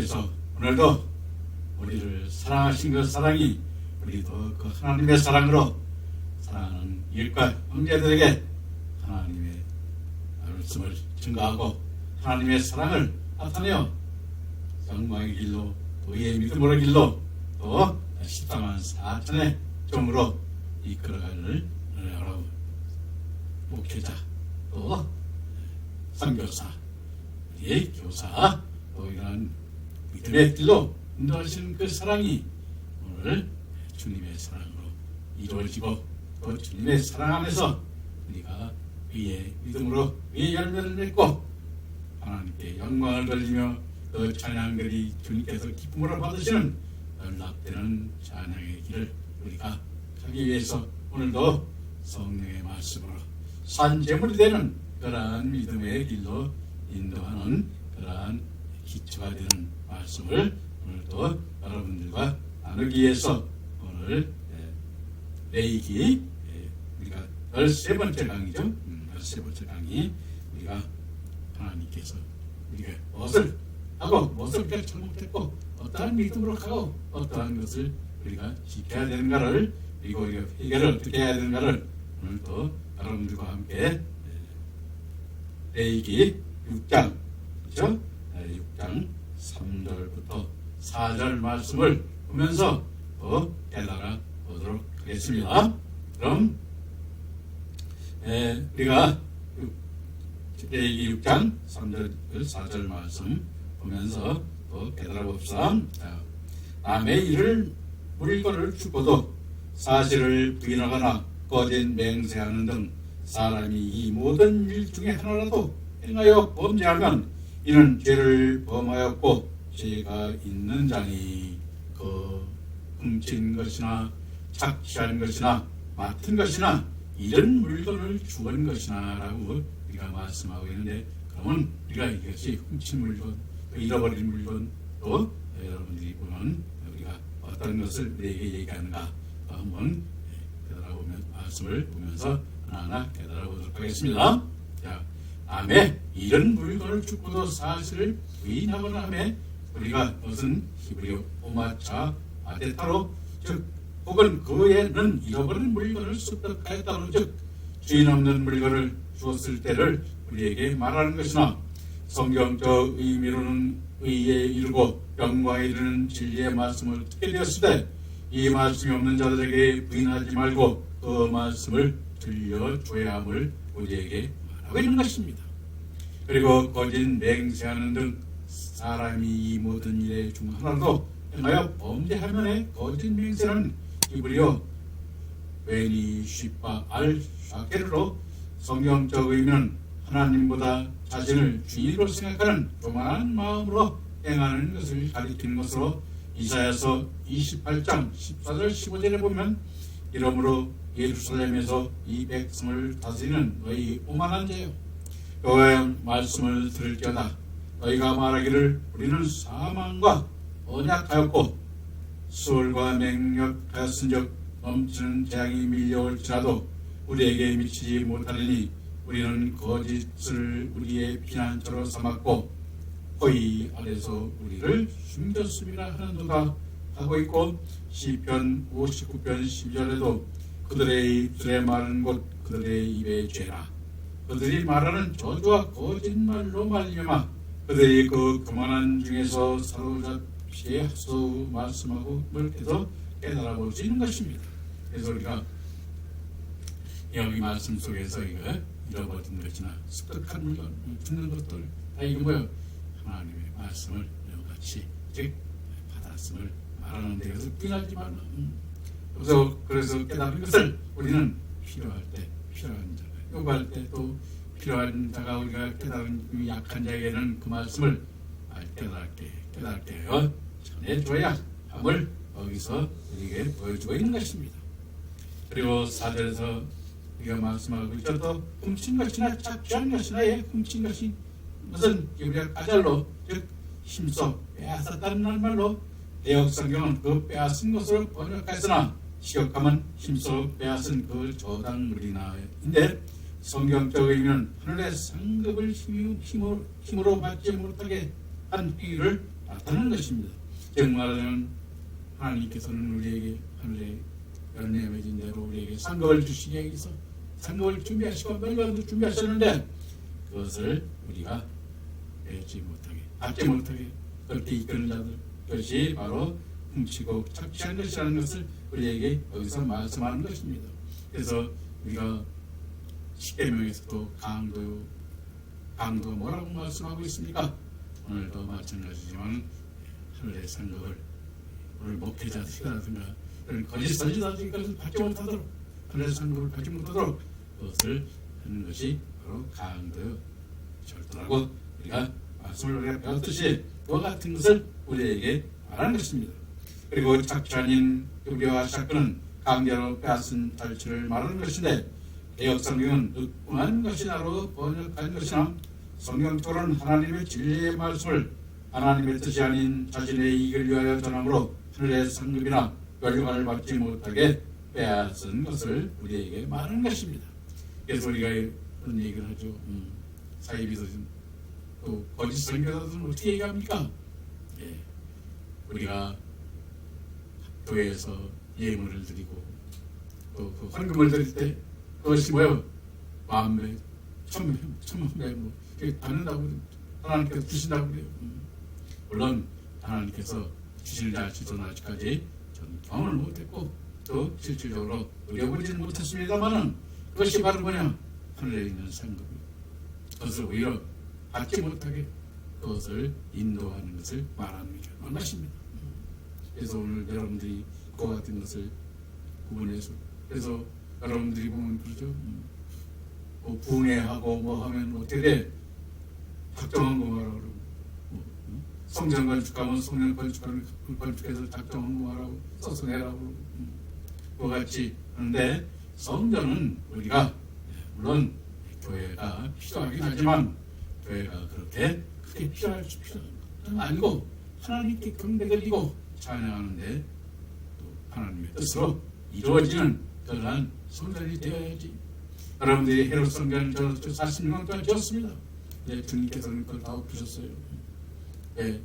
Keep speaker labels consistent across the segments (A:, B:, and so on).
A: 하나님께서 오늘도 우리를 사랑하신 그 사랑이 우리도 그 하나님의 사랑으로 사랑하는 이웃과 형제들에게 하나님의 말씀을 증거하고 하나님의 사랑을 나타내어 영광의 길로 의의 믿음으로 길로 또 14만 4천의 종으로 이끌어가는 여러 목회자 또 선교사 우리의 교사 또 이러한 믿음의 길로 인도하시는 그 사랑이 오늘 주님의 사랑으로 이루어지고 또 주님의 사랑 안에서 우리가 의의 믿음으로 의의 열매를 맺고 하나님께 영광을 돌리며 그 찬양들이 주님께서 기쁨으로 받으시는 연락되는 찬양의 길을 우리가 가기 위해서 오늘도 성령의 말씀으로 산제물이 되는 그러한 믿음의 길로 인도하는 그러한 기초가 되는 말씀을 오늘도 여러분들과 나누기 위해서 오늘 레이기 우리가 13번째 강의죠. 13번째 강의 우리가 하나님께서 우리가 무엇을 하고 무엇을 잘못했고 어떠한 믿음으로 가고 어떠한 것을 우리가 지켜야 되는가를 그리고 우리가 해결을 어떻게 해야 되는가를 오늘도 여러분들과 함께 레이기 6장 그렇죠? 6장 3절부터 4절 말씀을 보면서 더 깨달아 보도록 하겠습니다. 그럼 우리가 레이기 6장 3절 4절 말씀 보면서 또 깨달아 봅시다. 남의 일을 물건을 주고도 사실을 부인하거나 거짓 맹세하는 등 사람이 이 모든 일 중에 하나라도 행하여 범죄하면 이는 죄를 범하였고 죄가 있는 자니 그 훔친 것이나 착취한 것이나 맡은 것이나 이런 물건을 주은 것이나 라고 우리가 말씀하고 있는데 그러면 우리가 이것이 훔친 물건 또 잃어버린 물건 또 여러분들이 보면 우리가 어떤 것을 우리에게 얘기하는가 한번 깨달아보면 말씀을 보면서 하나하나 깨달아보도록 하겠습니다. 자, 남의 이런 물건을 주고도 사실을 부인하거나 하며 우리가 무슨 히브리어 오마차 아데타로 즉 혹은 그에는 잃어버린 물건을 습득하였다로 즉 주인 없는 물건을 주었을 때를 우리에게 말하는 것이나 성경적 의미로는 의에 이르고 영광에 이르는 진리의 말씀을 듣게 되었을 때 이 말씀이 없는 자들에게 부인하지 말고 그 말씀을 들려줘야 함을 우리에게 말하고 있는 것입니다. 그리고 거짓 맹세하는 등 사람이 이 모든 일에 중 하나도 행하여 범죄하면에 거짓 맹세는 히브리어 베니 쉬파 알 샤케르로 성경적 의미는 하나님보다 자신을 주인으로 생각하는 교만한 마음으로 행하는 것을 가리키는 것으로 이사야서 28장 14절 15절에 보면 이러므로 예루살렘에서 이 백성을 다스리는 너희 오만한 자여 여호와의 말씀을 들을지어다 너희가 말하기를 우리는 사망과 언약하였고 수월과 맹력하였은즉 넘치는 재앙이 밀려올지라도 우리에게 미치지 못하리니 우리는 거짓을 우리의 피난처로 삼았고 허위 아래서 우리를 숨겼음이라 하는도다 하고 있고 시편 59편 12절에도 그들의 입술에 말하는 것 그들의 입의 죄라 그들이 말하는 저주와 거짓말로 말미암아 그들이 그 교만한 중에서 사로잡히게 하소 말씀하고 넓게서 깨달아 볼 수 있는 것입니다. 그래서 우리가 여기 말씀 속에서 이거 잃어버린 것이나 습득한 물건 듣는 것들 다 이거 뭐예요? 하나님의 말씀을 같이 즉 받았음을 말하는 데에서 부인하지 말라. 그래서 깨달은 것을 우리는 필요할 때 필요한 자가 요구할 때 또 필요한 자가 우리가 깨달은 약한 자에게는 그 말씀을 깨달게 전해줘야 함을 거기서 우리에게 보여주고 있는 것입니다. 그리고 4절에서 우리가 말씀하고 있죠. 또 훔친 것이나 착취한 것이나 훔친 것이 무슨 우리가 까잘로 즉 힘써 빼앗았다는 말로 대역성경은 그 빼앗은 것으로 번역하였으나 시역하면 힘써 빼앗은 그 저당물이나인데 성경적 의미는 하늘의 상급을 힘으로 받지 못하게 한 행위를 나타나는 것입니다. 정말은 하나님께서는 우리에게 하늘에 열매 맺은 대로 우리에게 상급을 주시기 위해서 상급을 준비하시고 멸관도 준비하셨는데 그것을 우리가 배지 못하게 받지 못하게 그렇게 이끄는 자들, 그것이 바로 훔치고 착취한 것이라는 것을 우리에게 여기서 말씀하는 것입니다. 그래서 우리가 십계명에서도 강도가 뭐라고 말씀하고 있습니까? 오늘도 마찬가지지만 하늘의 상급을 오늘 목회자들이라든가 이런 거짓 선지자들이 그것을 받지 못하도록 하늘의 상급을 받지 못하도록 그것을 하는 것이 바로 강도요. 절도라고 우리가 말씀을 우리가 배웠듯이 그와 같은 것을 우리에게 말하는 것입니다. 그리고 착취한 급여와 사건은 강제로 빼앗은 탈취를 말하는 것인데 개역성경은 윽궁한 것이나로 번역한 것이나 성경적으로는 하나님의 진리의 말씀을 하나님의 뜻이 아닌 자신의 이익을 위하여 전함으로 하늘의 상급이나 결과를 받지 못하게 빼앗은 것을 우리에게 말하는 것입니다. 그래서 우리가 그런 얘기를 하죠. 사이비서 또 거짓 선교사들은 어떻게 얘기합니까? 예. 우리가 교회에서 예물을 드리고 또 그 헌금을 드릴 때 그것이 뭐예요? 만배, 천만배 뭐 받는다고 하나님께서 주신다고 그래요. 물론 하나님께서 주시는지 알지도 아직까지 저는 경험을 못했고 또 실질적으로 누려보지는 못했습니다만은 그것이 바로 뭐냐? 하늘에 있는 상급이에요. 그것을 오히려 받지 못하게 그것을 인도하는 것을 말하는 것입니다. 그래서 오늘 여러분들이 그와 같은 것을 구분해서 그래서 여러분들이 보면 그러죠. 뭐 붕해하고 뭐 하면 어떻게 돼? 작정한 거 말하고 그러고 성전 건축하면 성전 건축해서 작정한 거 말하고 써서 내라고 그러고 그와 같이 하는데 성전은 우리가 물론 교회가 필요하긴 하지만 교회가 그렇게 크게 필요할 수 필요한 건 아니고 하나님께 경배드리고 찬양하는데 또 하나님의 뜻으로 이루어지는 그러한 성전이 되어야지. 여러분들이 헤롯 성전을 46년 동안 지었습니다. 네, 주님께서는 그걸 다 엎으셨어요. 네,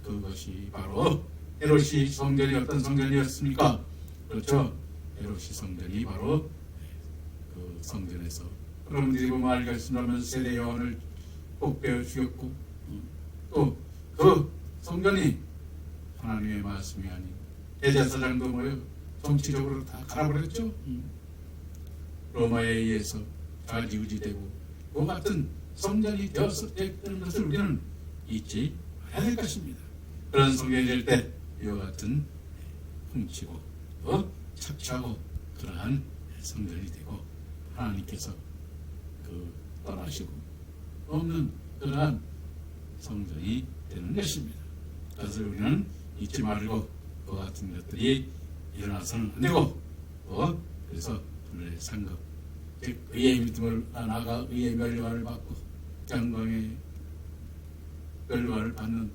A: 그것이 바로 헤롯이 성전이 어떤 성전이었습니까? 그렇죠. 헤롯이 성전이 바로 그 성전에서 여러분들이 보면 알겠습니다만 세례 요한을 뽑혀 죽였고 또 그 성전이 하나님의 말씀이 아닌 대제사장도 뭐예요? 정치적으로 다 갈아버렸죠. 로마에 의해서 좌지우지되고 그 같은 성전이 되었던 것을 우리는 잊지 말아야 될 것입니다. 그런 성전이 될 때 이와 같은 훔치고 또 착취하고 그러한 성전이 되고 하나님께서 떠나시고 없는 그러한 성전이 되는 것입니다. 그것을 우리는 잊지 말고 그 같은 것들이 일어나서는 안 되고 또 그래서 하늘의 상급 즉 의의 믿음을 나아가 의의 멸관을 받고 영광의 멸관을 받는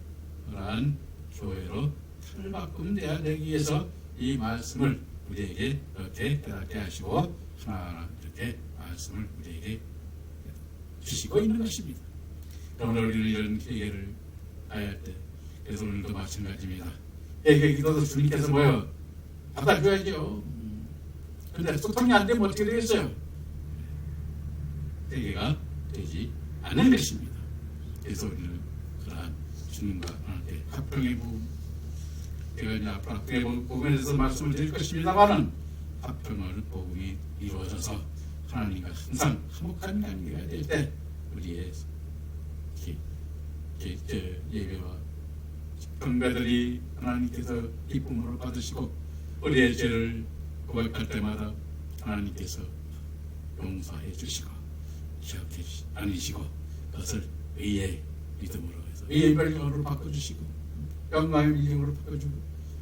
A: 그러한 교회로 탈바꿈돼야 되기 위해서 이 말씀을 우리에게 이렇게 깨닫게 하시고 하나하나 이렇게 말씀을 우리에게 주시고 있는 것입니다. 그러므로 우리는 이런 회개를 해야 할 때 그래서 오늘도 마찬가지입니다. 회개 기도도 주님께서 뭐요? 받아줘야죠. 근데 소통이 안 되면 어떻게 되겠어요? 회개가 되지 않는 것입니다. 그래서 우리는 그러한 주님과 하나님께 합평의 부분 제가 이제 앞으로 합평의 부분에 대해서 말씀을 드릴 것입니다만은 합평의 복음이 이루어져서 하나님과 항상 화목한 관계가 될 때 우리의 예배와 경배들이 하나님께서 기쁨으로 받으시고 우리의 죄를 고백할 때마다 하나님께서 용서해 주시고 기억해 안으시고 그것을 의의 믿음으로 해서 의의 멸관으로 바꿔주시고 영광의 믿음으로 바꿔주고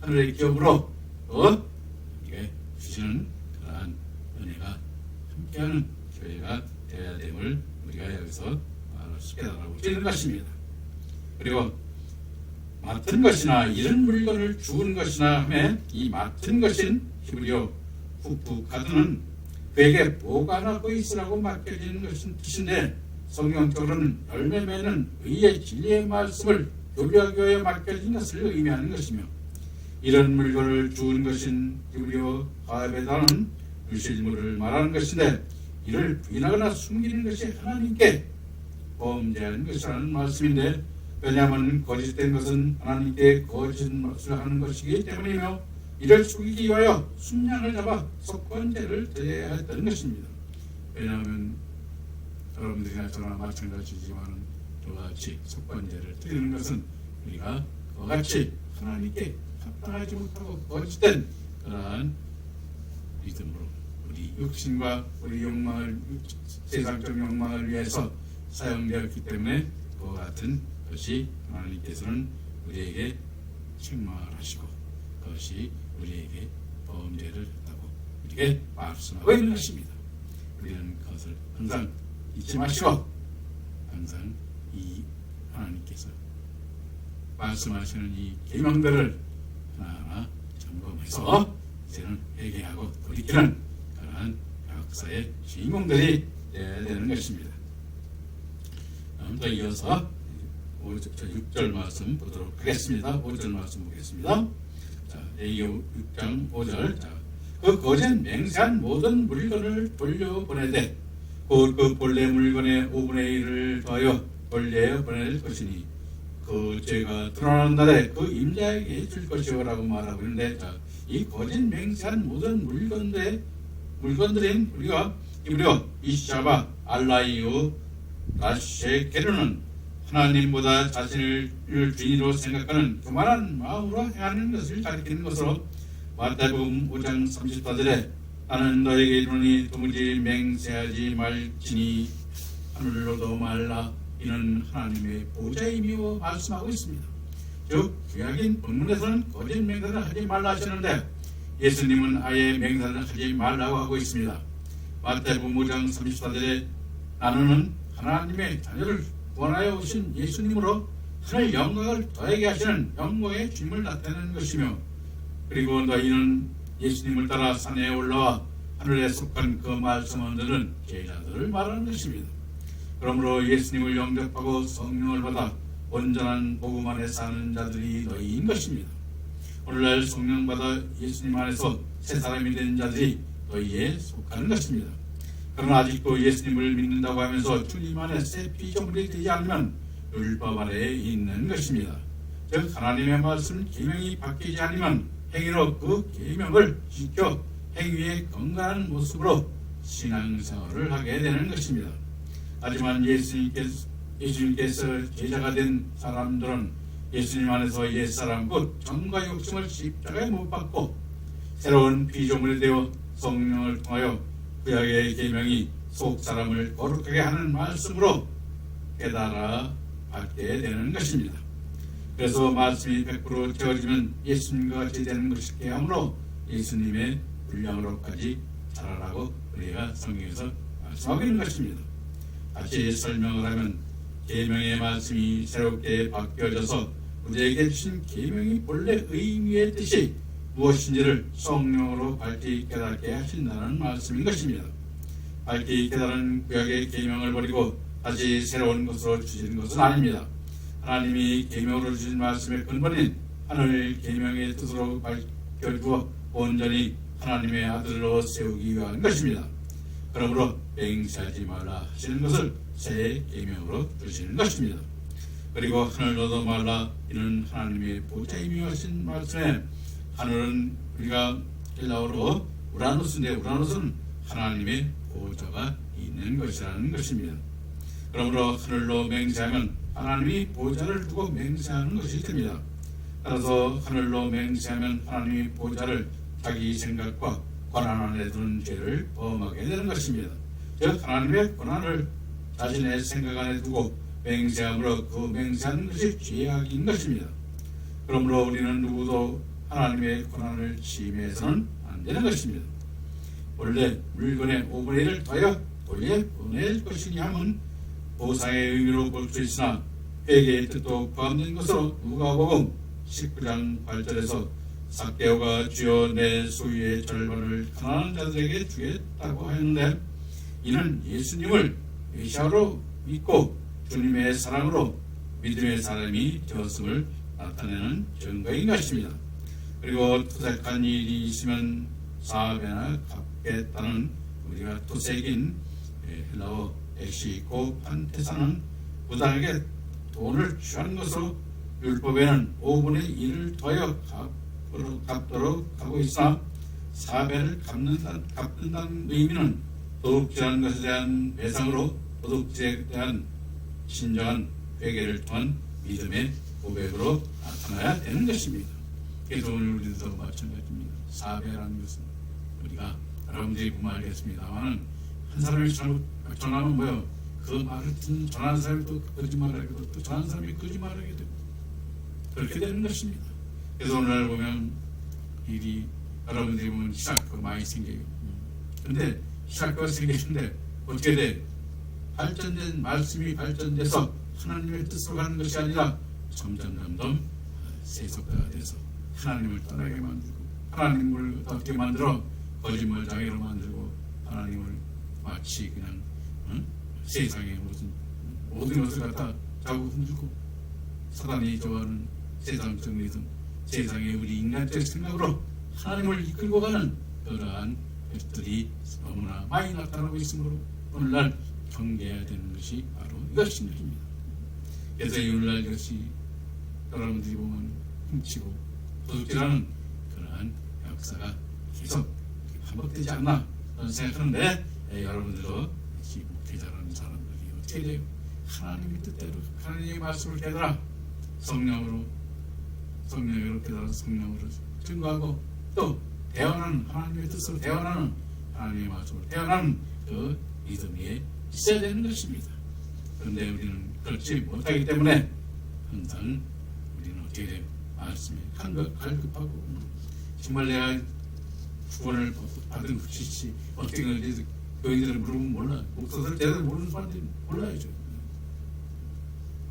A: 하늘의 기업으로 우리에게 주시는 그러한 은혜가 함께하는 교회가 되어야 됨을 우리가 여기서 깨달아 볼 수 있는 것입니다. 그리고 맡은 것이나 이런 물건을 주는 것이나 하면 이 맡은 것인 히브리어 후프카드는 그에게 보관하고 있으라고 맡겨지는 것인 뜻인데 성경적으로는 열매 맺는 의의 진리의 말씀을 교비하교에 맡겨진 것을 의미하는 것이며 이런 물건을 주운 것인 히브리어 하베다는 유실물을 말하는 것인데 이를 부인하거나 숨기는 것이 하나님께 범죄하는 것이라는 말씀인데 왜냐하면 거짓된 것은 하나님께 거짓말을 하는 것이기 때문이며 이를 속이기 위하여 순양을 잡아 속건제를 드려야 했다는 것입니다. 왜냐하면 여러분들이나 저나 마찬가지지만 그와 같이 속건제를 드리는 것은 우리가 그와 같이 하나님께 합당하지 못하고 거짓된 그러한 믿음으로 우리 육신과 우리 욕망을 세상적 욕망을 위해서 사용되었기 때문에 그와 같은 것이 하나님께서는 우리에게 책망하시고 그것이 우리에게 범죄를 했다고 우리에게 말씀하고 있는 것입니다. 우리는 그것을 항상 잊지 마시고 항상 이 하나님께서 말씀하시는 이 계명들을 하나하나 점검해서 이제는 회개하고 돌이키는 그러한 역사의 주인공들이 되어야 되는 것입니다. 더 이어서 6절 말씀 보도록 하겠습니다. 5절 말씀 보겠습니다. 자, 레위기 6장 5절. 자, 그 거짓 맹세한 모든 물건을 돌려보내되 그 본래 물건의 5분의 1을 더하여 돌려보낼 것이니 그 죄가 드러나는 날에 그 임자에게 줄 것이오라고 말하고 있는데 자, 이 거짓 맹세한 모든 물건들인 우리가 히브리어 이샤바 알라이오 라쉐케르는 하나님보다 자신을 주인으로 생각하는 교만한 마음으로 행하는 것을 가리키는 것으로 마태복음 5장 30절에 나는 너에게 이르노니 도무지 맹세하지 말지니 하늘로도 말라 이는 하나님의 보좌이며 말씀하고 있습니다. 즉 구약인 본문에서는 거짓 맹세를 하지 말라 하시는데 예수님은 아예 맹세를 하지 말라고 하고 있습니다. 마태복음 5장 34절에 나는 하나님의 자녀를 구원하여 오신 예수님으로 하늘 영광을 더하게 하시는 영광의 주님을 나타내는 것이며 그리고 너희는 예수님을 따라 산에 올라와 하늘에 속한 그 말씀을 듣는 제자들을 말하는 것입니다. 그러므로 예수님을 영접하고 성령을 받아 온전한 복음 안에 사는 자들이 너희인 것입니다. 오늘날 성령 받아 예수님 안에서 새 사람이 된 자들이 너희에 속하는 것입니다. 그러나 아직도 예수님을 믿는다고 하면서 주님 안에 새 피조물이 되지 않으면 율법 아래에 있는 것입니다. 즉 하나님의 말씀 계명이 바뀌지 않으면 행위로 그 계명을 지켜 행위의 건강한 모습으로 신앙생활을 하게 되는 것입니다. 하지만 예수님께서 제자가 된 사람들은 예수님 안에서 옛사람 곧 정과 욕심을 십자가에 못 박고 새로운 피조물이 되어 성령을 통하여 구약의 계명이 속 사람을 거룩하게 하는 말씀으로 깨달아 받게 되는 것입니다. 그래서 말씀이 100% 채워지면 예수님과 같이 되는 것이기 하므로 예수님의 분량으로까지 자라라고 우리가 성경에서 말씀하고 있는 것입니다. 다시 설명을 하면 계명의 말씀이 새롭게 바뀌어져서 우리에게 주신 계명이 본래 의미의 뜻이 무엇인지를 성령으로 밝히 깨닫게 하신다는 말씀인 것입니다. 밝히 깨달은 구약의 계명을 버리고 다시 새로운 것으로 주시는 것은 아닙니다. 하나님이 계명으로 주신 말씀의 근본인 하늘 계명의 뜻으로 밝혀주어 온전히 하나님의 아들로 세우기 위한 것입니다. 그러므로 맹세하지 말라 하시는 것을 새 계명으로 주시는 것입니다. 그리고 하늘로도 말라 이는 하나님의 보좌이며 하신 말씀에 하늘은 우리가 헬라어로 우라노스인데 우라노스는 하나님의 보좌가 있는 것이라는 것입니다. 그러므로 하늘로 맹세하면 하나님이 보좌를 두고 맹세하는 것이 됩니다. 따라서 하늘로 맹세하면 하나님이 보좌를 자기 생각과 권한 안에 두는 죄를 범하게 되는 것입니다. 즉 하나님의 권한을 자신의 생각 안에 두고 맹세함으로 그 맹세하는 것이 죄악인 것입니다. 그러므로 우리는 누구도 하나님의 권한을 침해해서는 안 되는 것입니다. 원래 물건의 5분의 1을 더하여 돌려보낼 것이니 함은 보상의 의미로 볼 수 있으나 회개의 뜻도 포함된 것으로 누가복음 19장 8절에서 삭개오가 주여 내 소유의 절반을 가난한 자들에게 주겠다고 했는데 이는 예수님을 메시아로 믿고 주님의 사랑으로 믿음의 사람이 되었음을 나타내는 증거인 것입니다. 그리고 투색한 일이 있으면 사배나 갚겠다는 우리가 투색인 헬라어 엑시코 판테사는 부당하게 돈을 취한 것으로 율법에는 5분의 1을 더하여 갚도록 하고 있으나 사배를 갚는다는 의미는 도둑질한 것에 대한 배상으로 도둑질에 대한 진정한 회개를 통한 믿음의 고백으로 나타나야 되는 것입니다. 그래서 오늘 우리도 마찬가지입니다. 사배라는 것은 우리가 여러분들이 보면 알겠습니다만 한 사람이 전하면 뭐요? 그 말을 듣는 전하는 사람이 또 거짓말을 하게 되고 또 전하는 사람이 거짓말을 하게 되고 그렇게 되는 것입니다. 그래서 오늘 보면 일이 여러분들이 보면 희사학교가 많이 생겨요. 근데 희사학교가 생기는데 어떻게 돼? 발전된 말씀이 발전돼서 하나님의 뜻으로 가는 것이 아니라 점점 세속화가 돼서 하나님을 떠나게 만들고 하나님을 어떻게 만들어 거짓말장애로 만들고 하나님을 마치 그냥 세상의 무슨 모든 것을 갖다 자꾸 흔들고 사단이 좋아하는 세상적 리듬, 세상의 우리 인간적 생각으로 하나님을 이끌고 가는 그러한 것들이 너무나 많이 나타나고 있으므로 오늘날 경계해야 되는 것이 바로 이것입니다. 그래서 오늘날 이것이 여러분들이 보면 훔치고 도둑질하는 그러한 역사가 계속 반복되지 않나 저는 생각하는데 여러분들도 목회자라는 사람들이 어떻게 돼요? 하나님의 뜻대로 하나님의 말씀을 깨달아 성령으로 깨달아 성령으로 증거하고 또 대언하는 하나님의 뜻으로 대언하는 하나님의 말씀으로 대언하는 그 믿음이 있어야 되는 것입니다. 그런데 우리는 그렇지 못하기 때문에 항상 우리는 어떻게 돼요? 말씀에 갈급하고 정말 내가 구원을 받은 것이지 어떻게 그런지 교인들은 물으면 몰라. 목사들 제대로 모르는 사람들이 몰라야죠.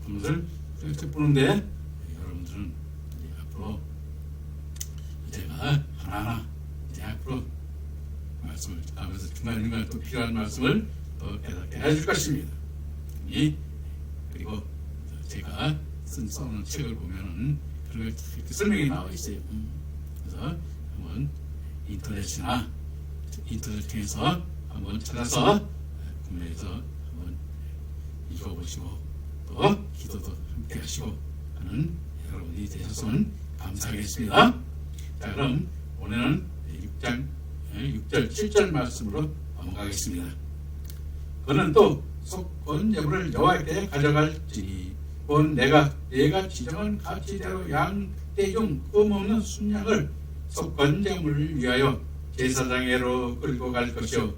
A: 그것을 그렇게 보는데 여러분들은 이제 앞으로 제가 하나하나 이제 앞으로 말씀을 하면서 중간중간 또 필요한 말씀을 또 깨닫게 해줄 것입니다. 그리고 제가 써놓은 책을 보면은 그런 걸 이렇게 설명이 나와 있어요. 그래서 한번 인터넷 통해서 한번 찾아서 구매해서 한번 읽어보시고 또 기도도 함께 하시고 하는 여러분이 되셨으면 감사하겠습니다. 자, 그럼 오늘은 6절 7절 말씀으로 넘어가겠습니다. 그는 또 속건 제물을 여호와께 가져갈지니 곧 내가 지정한 가치대로 양 떼중 흠없는 순양을 속건 제물을 위하여 제사장에로 끌고 갈 것이요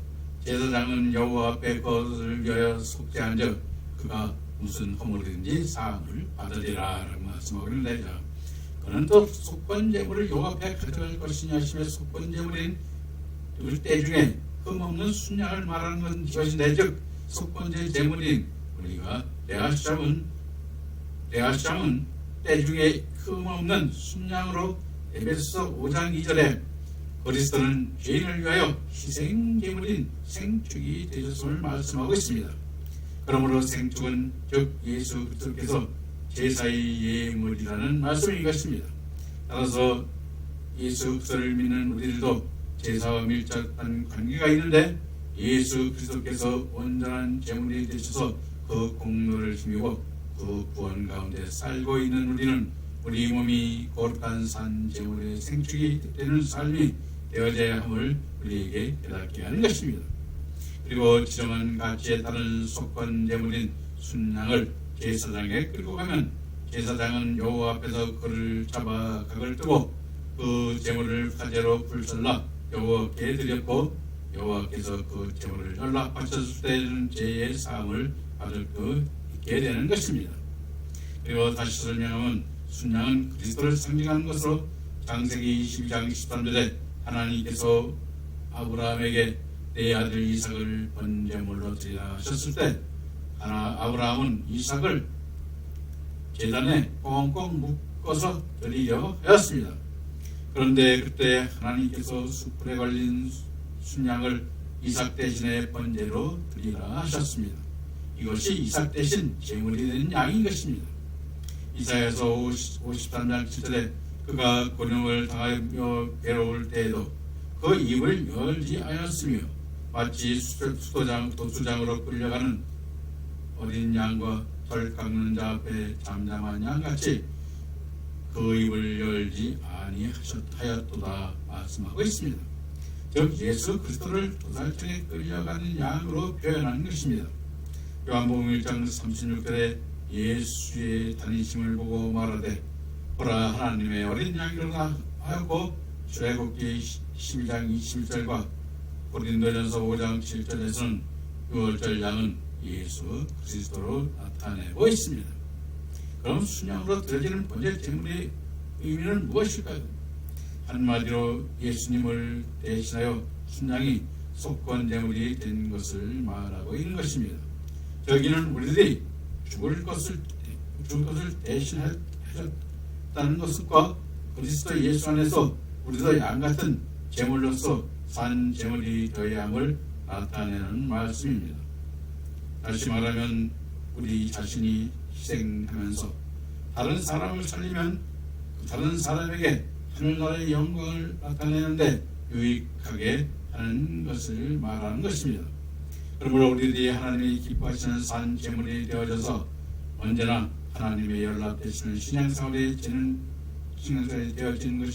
A: 제사장은 여호와 앞에 그것을 위하여 속죄한즉 그가 무슨 허물이든지 사함을 받으리라 라고 말씀하고 있는데 그는 또 속건 제물을 여호와 앞에 가져갈 것이냐 하시며 속건 제물인 때 중에 흠없는 순양을 말하는 것인데 즉 속건 제물인 우리가 레아시장은 때 중에 흠없는 순양으로 에베소서 5장 2절에 그리스도는 죄인을 위하여 희생제물인 생축이 되셨음을 말씀하고 있습니다. 그러므로 생축은 즉 예수 그리스도께서 제사의 예물이라는 말씀인 것입니다. 따라서 예수 그리스도를 믿는 우리들도 제사와 밀접한 관계가 있는데 예수 그리스도께서 온전한 제물이 되셔서 그 공로를 힘입어 그 구원 가운데 살고 있는 우리는 우리 몸이 거룩한 산 제물의 생축이 되는 삶이 되어져야 함을 우리에게 깨닫게 하는 것입니다. 그리고 지정한 가치에 따른 속건 제물인 순양을 제사장에 끌고 가면 제사장은 여호와 앞에서 그를 잡아 각을 뜨고 그 제물을 화제로 불살라 여호와께 드렸고 여호와께서 그 제물을 연락하셨을 때는 죄의 사함을 받을 수 있게 되는 것입니다. 그리고 다시 설명하면 순양은 그리스도를 상징하는 것으로 창세기 22장 13절에 하나님께서 아브라함에게 내 아들 이삭을 번제물로 드리라 하셨을 때 아브라함은 이삭을 제단에 꽁꽁 묶어서 드리려 하였습니다. 그런데 그때 하나님께서 숯불에 걸린 순양을 이삭 대신에 번제로 드리라 하셨습니다. 이것이 이삭 대신 제물이 되는 양인 것입니다. 이사야서 53장 7절에 그가 곤욕을 당하며 괴로울 때에도 그 입을 열지 않았으며 마치 도수장으로 끌려가는 어린 양과 털 깎는 자 앞에 잠잠한 양같이 그 입을 열지 아니하였도다 말씀하고 있습니다. 즉 예수 그리스도를 도살장에 끌려가는 양으로 표현하는 것입니다. 요한복음 1장 36절에 예수의 다니심을 보고 말하되 보라 하나님의 어린 양이로다 하였고 출애굽기 12장 21절과 고린도전서 5장 7절에서는 6월절 양은 예수 그리스도로 나타내고 있습니다. 그럼 순양으로 드려지는 번제 제물의 의미는 무엇일까요? 한마디로 예수님을 대신하여 순양이 속건 제물이 된 것을 말하고 있는 것입니다. 저기는 우리들이 죽을 것을 대신하였다는 것과 그리스도 예수 안에서 우리도 양같은 제물로서 산 제물이 되어야 함을 나타내는 말씀입니다. 다시 말하면 우리 자신이 희생하면서 다른 사람을 살리면 다른 사람에게 하늘나라의 영광을 나타내는데 유익하게 하는 것을 말하는 것입니다. 그러므로 우리들이 하나님이 기뻐하시는 산 제물이 되어져서 언제나 하나님의 연락되시는 신앙생활이 되어지는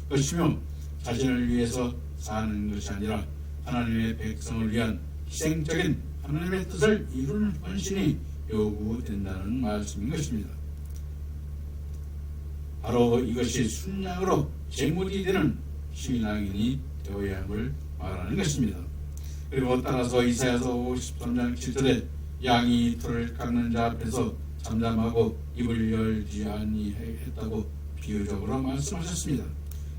A: 것이며 자신을 위해서 사는 것이 아니라 하나님의 백성을 위한 희생적인 하나님의 뜻을 이루는 헌신이 요구된다는 말씀인 것입니다. 바로 이것이 순양으로 제물이 되는 신앙인이 되어야 함을 말하는 것입니다. 그리고 따라서 이사야서 53장 7절에 양이 털을 깎는 자 앞에서 잠잠하고 입을 열지 아니했다고 비유적으로 말씀하셨습니다.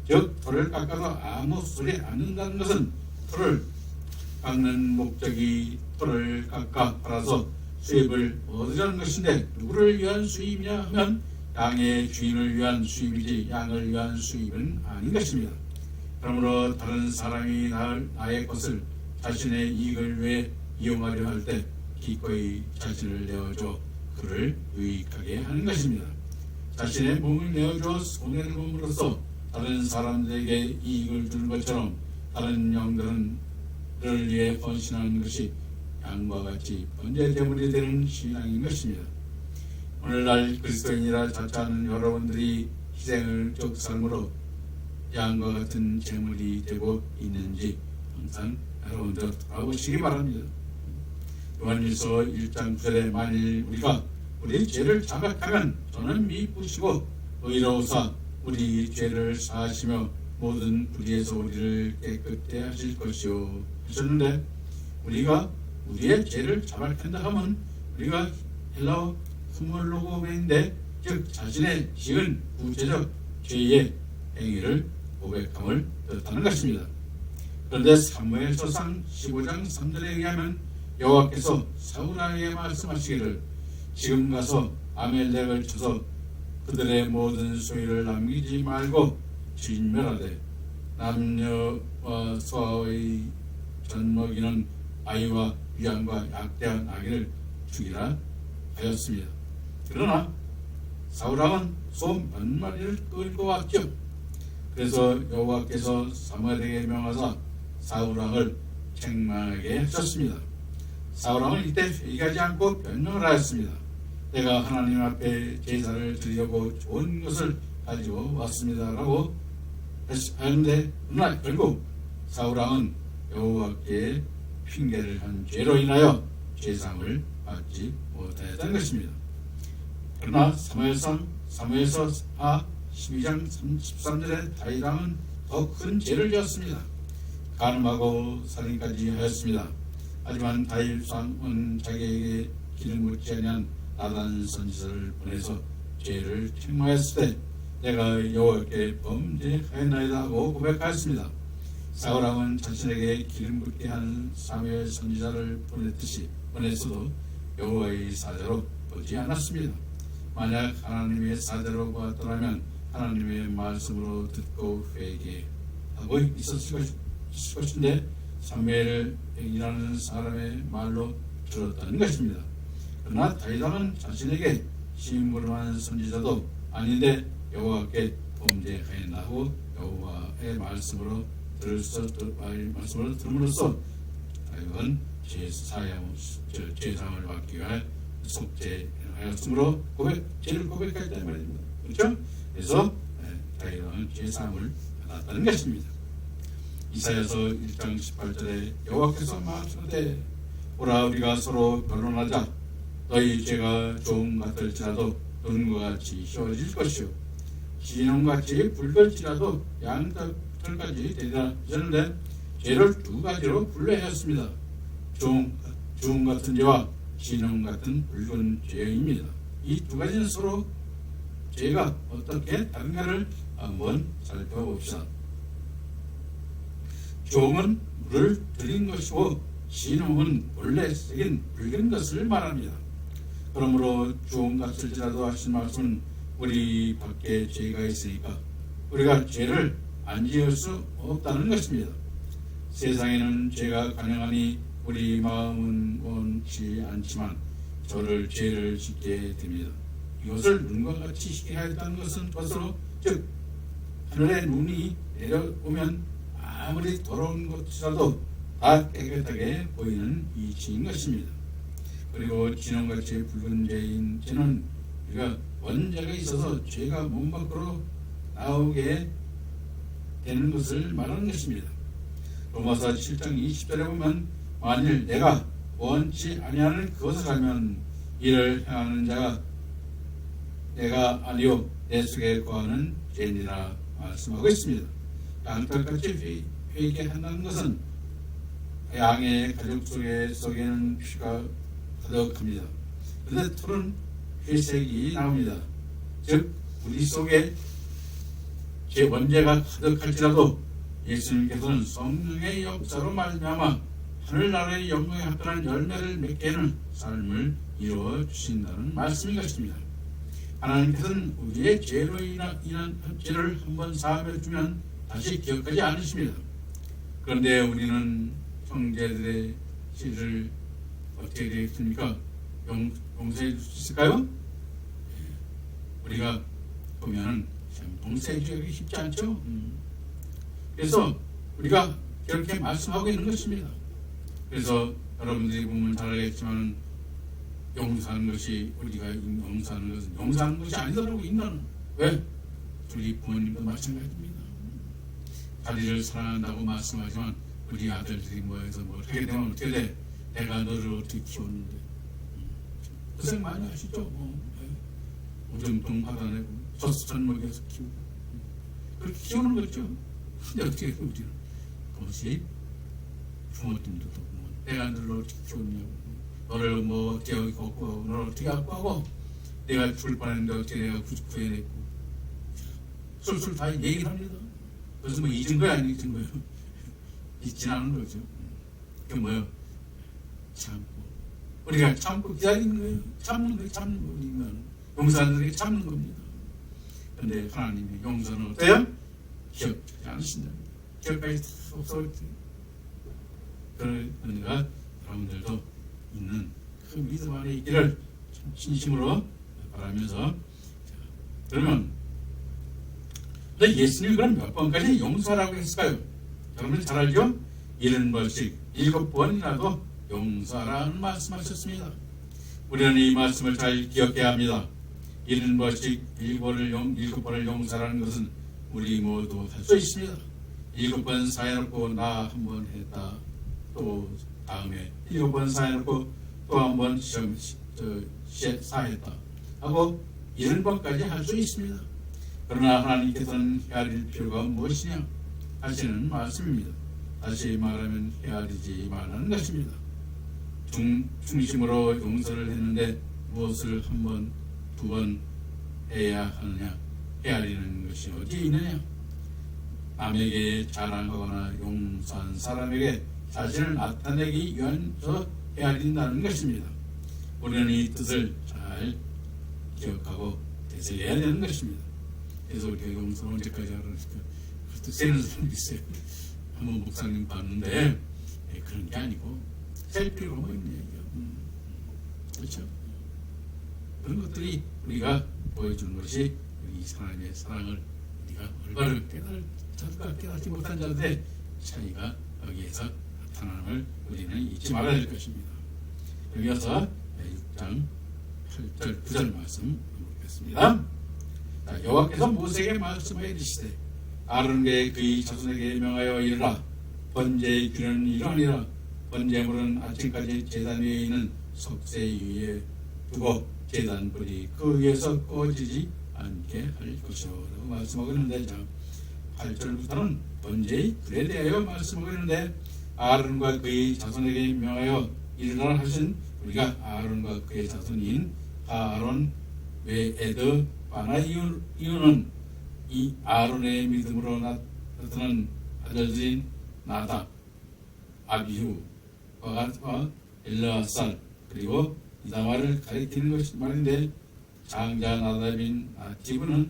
A: 즉 털을 깎아도 아무 소리 안 듣는다는 것은 털을 깎는 목적이 털을 깎아 팔아서 수입을 얻으려는 것인데 누구를 위한 수입이냐 하면 양의 주인을 위한 수입이지 양을 위한 수입은 아닌 것입니다. 그러므로 다른 사람이 나의 것을 자신의 이익을 위해 이용하려 할 때 기꺼이 자신을 내어줘 그를 유익하게 하는 것입니다. 자신의 몸을 내어줘 손해를 몸으로써 다른 사람들에게 이익을 주는 것처럼 다른 영들을 위해 헌신하는 것이 양과 같이 번제 제물이 되는 신앙인 것입니다. 오늘날 그리스도인이라 자처하는 여러분들이 희생적 삶으로 양과 같은 제물이 되고 있는지 항상 여러분들 돌아보시기 바랍니다. 요한일서 1장 9절에 만일 우리가 우리 죄를 자백하면 저는 미쁘시고 의로우사 우리 죄를 사하시며 모든 불의에서 우리를 깨끗게 하실 것이요 하셨는데 우리가 우리의 죄를 자백한다 하면 우리가 헬라어 후몰로고인데 즉 자신의 지은 구체적 죄의 행위를 고백함을 뜻하는 것입니다. 그런데 사무엘서상 15장 3절에 의하면 여호와께서 사울에게 말씀하시기를 지금 가서 아멜렉을 쳐서 그들의 모든 소유를 남기지 말고 진멸하되 남녀와 소아의 젖먹이는 아이와 위안과 약대한 아기를 죽이라 하였습니다. 그러나 사울왕은 소 몇 마리를 끌고 왔죠. 그래서 여호와께서 사무엘에게 명하사 사울왕을 책망하게 하셨습니다. 사울왕은 이때 회개하지 않고 변명을 하였습니다. 내가 하나님 앞에 제사를 드리려고 좋은 것을 가지고 왔습니다라고 하는데 그러나 결국 사울왕은 여호와께 핑계를 한 죄로 인하여 제상을 받지 못하였다는 것입니다. 그러나 사무엘서 12장 13절에 다윗왕은 더 큰 죄를 지었습니다. 간음하고 살인까지 하였습니다. 하지만 다윗왕은 자기에게 기름 묻지 아니한 나단 선지자를 보내서 죄를 책망했을 때 내가 여호와께 범죄하였나이다 하고 고백하였습니다. 사울왕은 자신에게 기름 붓게 한 사무엘 선지자를 보냈어도 여호와의 사자로 보지 않았습니다. 만약 하나님의 사자로 보았더라면 하나님의 말씀으로 듣고 회개하고 있었을 것인데 사무엘이라는 사람의 말로 들었다는 것입니다. 그러나 다윗왕은 자신에게 심부름하는 선지자도 아닌데 여호와께 범죄하였나고 여호와의 말씀으로 들음으로써 다윗은 죄사함을 받기 위해 속죄하였으므로 죄를 고백했다는 말입니다. 그렇죠? 그래서 다윗은 죄사함을 받았다는 것입니다. 이사야서 1장 18절에 여호와께서 말씀하되 오라 우리가 서로 변론하자. 너희 죄가 종 같을지라도 눈과 같이 휘어질 것이요 진홍같이 붉을지라도 양털까지 되리라 하셨는데 죄를 두 가지로 분류하였습니다. 종 같은 죄와 진홍 같은 붉은 죄입니다. 이 두 가지는 서로 죄가 어떻게 다른가를 한번 살펴봅시다. 종은 물을 들인 것이고 진홍은 원래 색인 붉은 것을 말합니다. 그러므로 종 같을지라도 하신 말씀은 우리 밖에 죄가 있으니까 우리가 죄를 안 지을 수 없다는 것입니다. 세상에는 죄가 가능하니 우리 마음은 원치 않지만 저를 죄를 짓게 됩니다. 이것을 눈과 같이 시켜야 했다는 것은 것으로 즉 하늘의 눈이 내려오면 아무리 더러운 것이라도 다 깨끗하게 보이는 이치인 것입니다. 그리고 진홍같이 붉은 죄인 죄는 우리가 원죄가 있어서 죄가 몸 밖으로 나오게 되는 것을 말하는 것입니다. 로마서 7장 20절에 보면 만일 내가 원치 아니하는 그것을 하면 이를 행하는 자가 내가 아니요 내 속에 거하는 죄니라 말씀하고 있습니다. 양털같이 회개한다는 것은 양의 가죽 속에는 피가 가득합니다. 그런데 털은 회색이 나옵니다. 즉 우리 속에 제 원죄가 가득할지라도 예수님께서는 성령의 역사로 말미암아 하늘나라의 영광에 합당한 열매를 맺게 하는 삶을 이루어 주신다는 말씀인 것입니다. 하나님께서는 우리의 죄로 인한 죄를 한번 사하여 주면 다시 기억하지 않으십니다. 그런데 우리는 형제들의 죄를 어떻게 되겠습니까? 용서해 줄 수 있을까요? 우리가 보면 용서해 주기 쉽지 않죠. 그래서 우리가 그렇게 말씀하고 있는 것입니다. 그래서 여러분들이 보면 잘 알겠지만 용서하는 것이 우리가 용서하는 것이 아니더라고 인간은. 왜? 우리 부모님도 마찬가지입니다. 자리를 사랑한다고 말씀하지만 우리 아들들이 모여서 뭘 하게 되면 어떻게 돼? 내가 너를 어떻게 키웠는데 고생 많이 하시죠. 오줌통 받아내고 젖선 먹여서 키우고 그렇게 키우는 거죠. 근데 어떻게 우리는 그것이 부모님도 내가 너를 어떻게 키웠냐고 너를 뭐 어떻게 갖고 하고 너를 어떻게 갖고 하고 내가 죽을 뻔했는데 어떻게 내가 구해냈고 술술 다 얘기를 합니다. 그래서 뭐 잊은 거야 안 잊은 거예요? 잊진 않은 거죠. 그게 뭐예요? 참고 우리가 참고 기다리는 거예요. 참는 거 우리는 용서하는 게 참는 겁니다. 그런데 하나님의 용서는 어때요? 기억하지 않으신다. 기억까지 없어질 때 그런 은혜가 여러분들도 있는 그 믿음 안에 있기를 진심으로 바라면서 그러면 예수님이 그럼 몇 번까지 용서하라고 했을까요? 여러분 잘 알죠? 70번씩 7번이라도 용서하라는 말씀하셨습니다. 우리는 이 말씀을 잘 기억해야 합니다. 70번씩 7번을 용서하라는 것은 우리 모두 할 수 있습니다. 7번 사해놓고 나 한 번 했다. 또 다음에 7번 사해놓고 또 한 번 사했다 하고 70번까지 할 수 있습니다. 그러나 하나님께서는 헤아릴 필요가 무엇이냐 하시는 말씀입니다. 다시 말하면 헤아리지 말라는 것입니다. 중심으로 용서를 했는데 무엇을 한 번, 두 번 해야 하느냐? 헤아리는 것이 어디에 있느냐? 남에게 자랑하거나 용서한 사람에게 자신을 나타내기 위해서 헤아린다는 것입니다. 우리는 이 뜻을 잘 기억하고 되새겨야 되는 것입니다. 그래서 우리가 용서를 언제까지 하라니까 그것도 세는 사람이 있어요. 한번 목사님 봤는데 그런 게 아니고 셀 필요가 뭐 있는 얘기야. 그렇죠? 그런 것들이 우리가 보여주는 것이 이 하나님의 사랑을 우리가 올바르게 깨닫지 못한 자들의 차이가 여기에서 나타나는 걸 우리는 잊지 말아야 될 것입니다. 여기서 6장 8절 9절 말씀 보겠습니다. 여호와께서 모세에게 말씀하여 이르시되 아론과 그의 자손에게 명하여 이르라. 번제의 규례는 이러하니라. 번제물은 아침까지 제단 위에 있는 석쇠 위에 두고 제단 불이 그 위에서 꺼지지 않게 할 것이요 라고 말씀하고 있는데, 8절부터는 번제의 규례에 대하여 말씀하고 있는데, 아론과 그의 자손에게 명하여 이르라 하신 우리가 아론과 그의 자손인 아론 외에드 바나 이유는 이 아론의 믿음으로 나타난 아들들인 나답, 아비후와 엘르아살 그리고 이다말을 가리키는 것이 말인데, 장자 나답인 아티브는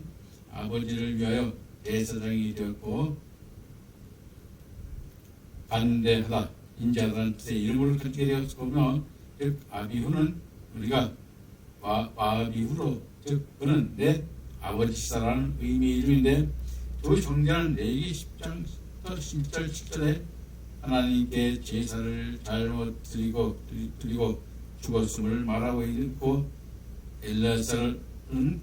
A: 아버지를 위하여 대사장이 되었고 반대하다 인자하다는 뜻의 이름을 갖게 되었으며, 즉 아비후는 우리가 아비후로, 즉 그는 내 아버지시다라는 의미의 이름인데, 두 형제는 레위기 10장 10절 10절에 하나님께 제사를 잘못 드리고 죽었음을 말하고 있고, 엘르아살은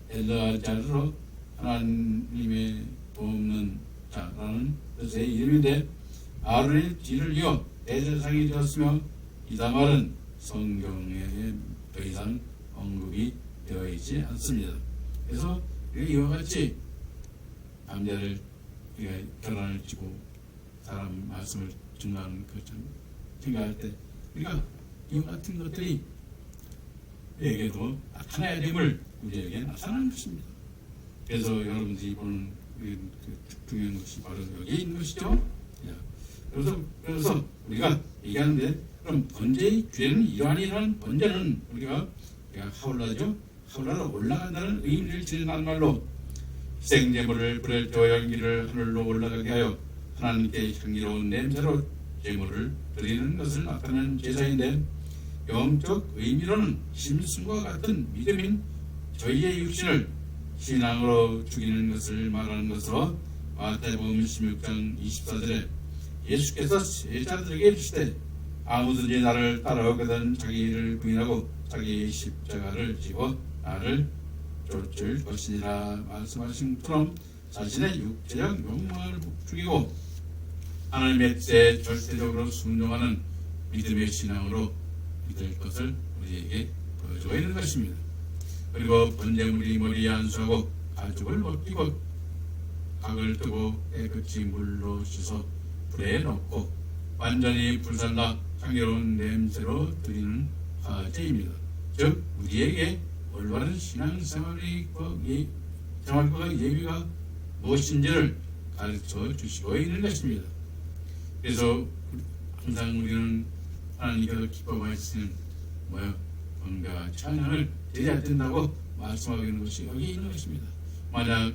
A: 엘르아잘로 하나님의 돕는 자라는 뜻의 이름인데, 아론의 뒤를 이어 대제사장이 되었으며, 이다말은 성경에 더 이상 언급이 되어 있지 않습니다. 그래서 이와 같이 남자를 결혼을 지고 사람 말씀을 증거하는 것처럼 생각할 때 우리가 이와 같은 것들이 우리에게도 나타나야 됨을 우리에게 나타나는 것입니다. 그래서 여러분들이 보는 중요한 것이 바로 여기에 있는 것이죠. 그래서 우리가 얘기하는데, 그럼 번제의 규례는 이러하니라는 번제는 우리가 하울라죠. 하울라로 올라간다는 의미를 지닌 말로 희생제물을 불에 태워 연기를 하늘로 올라가게 하여 하나님께 향기로운 냄새로 제물을 드리는 것을 나타내는 제사인데, 영적 의미로는 심승과 같은 믿음인 저희의 육신을 신앙으로 죽이는 것을 말하는 것으로 마태복음 16장 24절에 예수께서 제자들에게 이르시되 아무든지 나를 따라오거든 자기를 부인하고 자기의 십자가를 지고 나를 쫓을 것이니라 말씀하신 것처럼 자신의 육체적 욕망을 죽이고 하나님의 뜻에 절대적으로 순종하는 믿음의 신앙으로 믿을 것을 우리에게 보여주고 있는 것입니다. 그리고 번제물이 머리에 안수하고 가죽을 벗기고 각을 뜨고 깨끗이 물로 씻어 불에 넣고 완전히 불살라 향기로운 냄새로 드리는 화제입니다. 즉 우리에게 올바른 신앙생활과 예비가 무엇인지를 가르쳐 주시고 있는 것입니다. 그래서 항상 우리는 하나님께서 기뻐하시는 번제와 찬양을 드려야 된다고 말씀하고 있는 것이 여기 있는 것입니다. 만약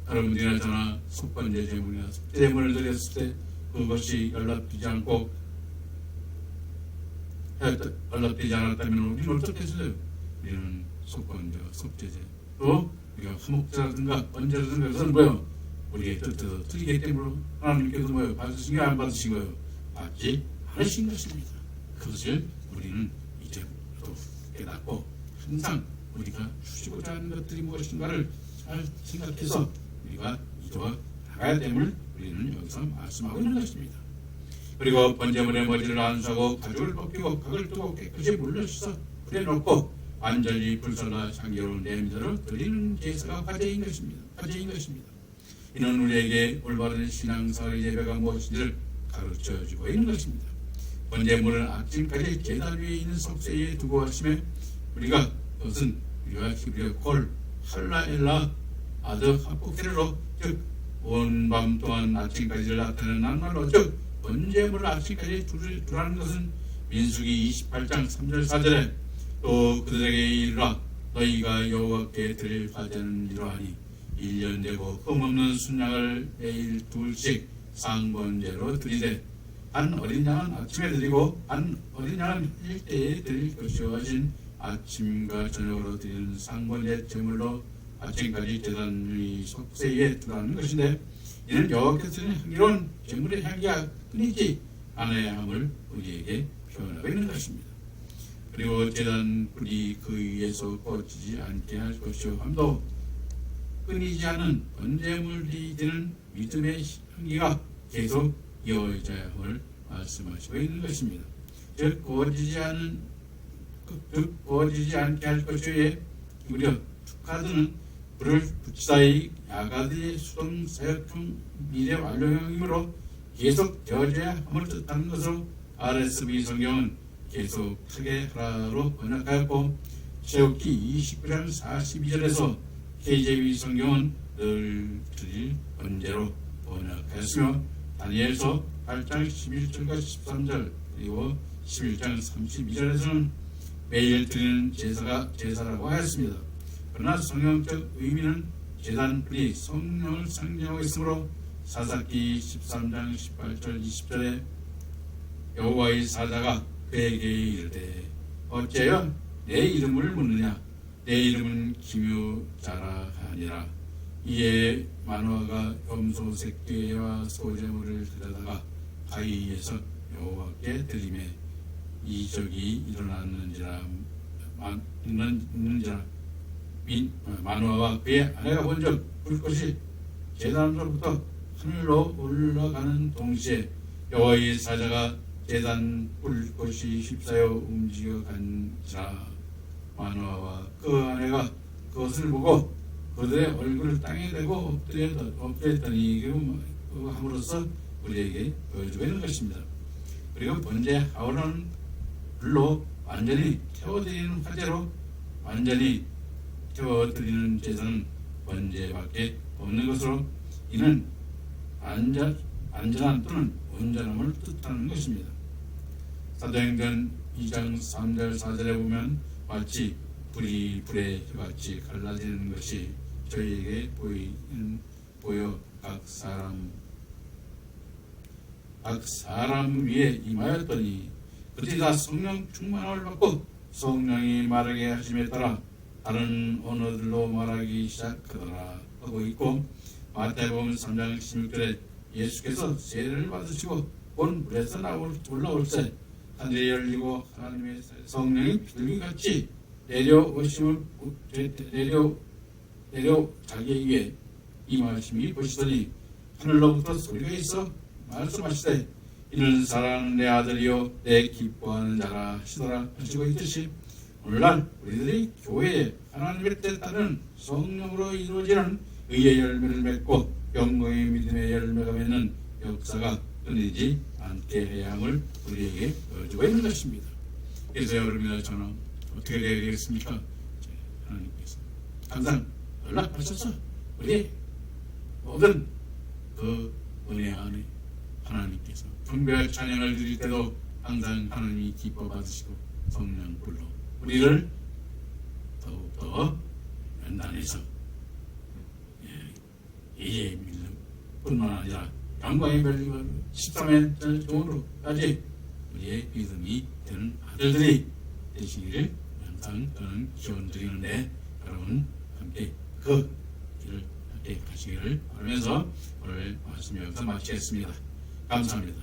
A: 여러분들이나 저나 속번제 제물이나 속죄제물을 드렸을 때 그것이 연락되지 않았다면 우리는 어떻게 했어요? 우리는 속번제와 속죄제, 또 우리가 화목제라든가 번제라든가 그것은 뭐예요? 우리의 뜻대로 틀리기 때문에 하나님께서 받으신 게 안 받으신 거예요? 받지 않으신 것입니다. 그것을 우리는 이제 또 깨닫고 항상 우리가 주시고자 하는 것들이 무엇인가를 잘 생각해서 우리가 이루어 나가야 됨을 우리는 여기서 말씀하고 있는 것입니다. 그리고 번제물의 머리를 안수하고 가죽을 벗기고 각을 뜨고 깨끗이 물로 씻어 불에 넣고 완전히 불살라 향기로운 냄새로 드리는 제사가 화제인 것입니다. 이는 우리에게 올바른 신앙생활의 예배가 무엇인지를 가르쳐주고 있는 것입니다. 번제물은 아침까지 제단 위에 있는 석쇠에 두고 하심에 우리가 그것은 우리가 히브리어 콜 할라엘라 아드 하포케르로, 즉 온 밤 동안 아침까지를 나타내는 말로, 즉 번제물을 아침까지 두라는 것은 민수기 28장 3절 4절에 또 그들에게 이르라 너희가 여호와께 드릴 화제는 이러하니 1년 되고 흠없는 순양을 매일 둘씩 상번제로 드리되 한 어린 양은 아침에 드리고 한 어린 양은 일때에 드릴 것이요 하신 아침과 저녁으로 드리는 상번제 제물로 아침까지 제단의 속세에 들어가는 것인데, 이는 여호와께서는 향기로운 제물의 향기가 끊이지 않아야 함을 우리에게 표현하고 있는 것입니다. 그리고 제단 불이 그 위에서 꺼지지 않게 할 것이요 함도 끊이지 않은 번제물이 되는 믿음의 향기가 계속 이어져야 함을 말씀하시고 있는 것입니다. 즉 구워지지 않게 할 것이에 우려 축하드는 불을 붙이사이 야가드의 수동 사역형 미래 완료형이므로 계속 되어져야 함을 뜻하는 것으로 RSV 성경은 계속하게 하라로 번역하였고, 출애굽기 29장 42절에서 KJV 성경은 늘 드릴 번제로 번역하였으며, 다니엘서 8장 11절과 13절 그리고 11장 32절에서는 매일 드리는 제사라고 하였습니다. 그러나 성경적 의미는 제단불이 성령을 상징하고 있으므로 사사기 13장 18절 20절에 여호와의 사자가 그에게 이르되 어찌하여 내 이름을 묻느냐, 내 이름은 기묘자라 하니라. 이에 마노아가 염소 새끼와 소재물을 들여다가 가이에서 여호와께 드리매 이적이 일어났는지라. 마노아와 그의 아내가 본즉 불꽃이 제단으로부터 하늘로 올라가는 동시에 여호와의 사자가 제단 불꽃이 휩싸여 움직여 간지라. 마노아와 그 아내가 그것을 보고 그들의 얼굴을 땅에 대고 엎드렸더니 그 함으로써 우리에게 보여주고 있는 것입니다. 그리고 번제 하오는 불로 완전히 태워드리는 화제로 완전히 태워드리는 제사는 번제밖에 없는 것으로, 이는 안전한 또는 온전함을 뜻하는 것입니다. 사도행전 2장 3절 4절에 보면 마치 불이 불의 혀같이 갈라지는 것이 저희에게 보여 각 사람 위에 임하였더니 그들이 다 성령 충만함을 받고 성령이 말하게 하심에 따라 다른 언어들로 말하기 시작하더라 하고 있고, 마태복음 3장 16절에 예수께서 세례를 받으시고 본 물에서 올라올 때 하늘이 열리고 하나님의 성령이 비둘기같이 내려 자기에게 임하심이 보시더니 하늘로부터 소리가 있어 말씀하시되 이는 사랑하는 내 아들이요 내 기뻐하는 자라 하시더라 하시고 있듯이, 오늘날 우리들이 교회에 하나님의 뜻에 따른 성령으로 이루어지는 의의 열매를 맺고 영광의 믿음의 열매가 맺는 역사가 끊이지 않게 해야 함을 우리에게 보여주고 있는 것입니다. 그래서 여러분이나 저는 어떻게 되어야 되겠습니까? 하나님께서 항상 연락하셔서 우리 모든 그 은혜 안에 하나님께서 경배와 찬양을 드릴 때도 항상 하나님이 기뻐 받으시고 성령 불로 우리를 더욱더 연단해서 예의 믿음 뿐만 아니라 영광의 별리고 13회 종으로까지 우리의 믿음이 되는 아들들이 되시기를 항상 저는 기원 드리는데, 여러분 함께 그 길을 함께 가시기를 바라면서 오늘 말씀 여기서 마치겠습니다. 감사합니다.